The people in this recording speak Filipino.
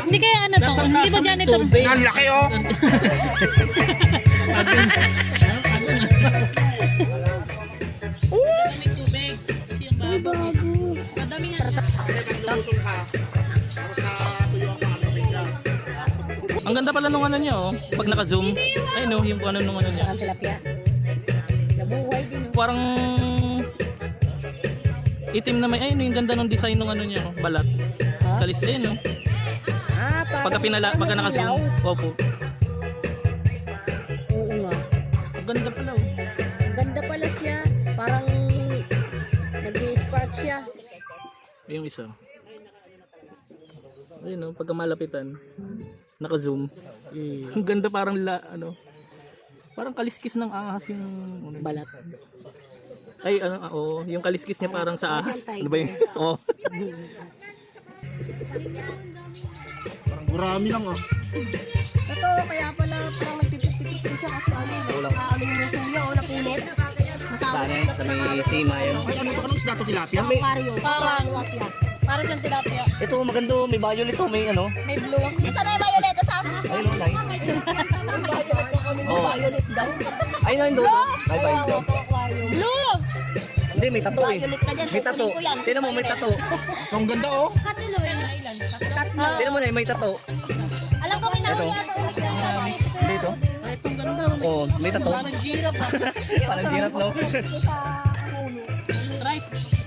Hindi kaya ano to? Hindi ba janitor? Ang laki oh. Ay, bago. Ang ganda pala nung ano niya oh. Pag naka-zoom. Ay no, yung ano nung ano niya. Ang tilapia. Nabuhay din. Parang itim na may ay no, yung ganda ng design ng ano niya oh. Balat. Ha? Kalis din no. Ah, Pagka naka-zoom. Opo. Oo nga. Ang ganda pala oh. Ang ganda pala siya. Parang nag-spark siya. Yung isa. Ayun oh, pagka malapitan. Naka-zoom. Ang ganda parang ano. Parang kaliskis ng ahas yung ano, Balat. ay ano yung kaliskis niya parang sa ahas. Ano ba yun? Oo. Parang gurami lang oh. Ito, kaya pala parang nagpipit-pit siya kasi ano yung suya o napunit. Sana sa may sima yun. Ay, ano ito? Anong isda to, tilapia? Aquario. Parang. Tilapia. Para siyang tilapia. Ito maganda, may violet to, may ano. May blue. Saan na yung violet sa Ayun oh, nai. Yung violet na kami Oo. violet daw. Ayun oh, doon. Ay, violet. Aquarium. Blue! Hindi, may tato eh. Violet ka dyan. May tato. kukunin ko yan. Tingnan mo, may tato. Ang ganda oh. Katiloy. Tingnan mo na, may tato. Alam ko may Ito. nakuha ito. Hindi ito. Ay, itong ganda. Oo, may tato. Parang giraffe ah. Parang giraffe no. Sa ulo. Right.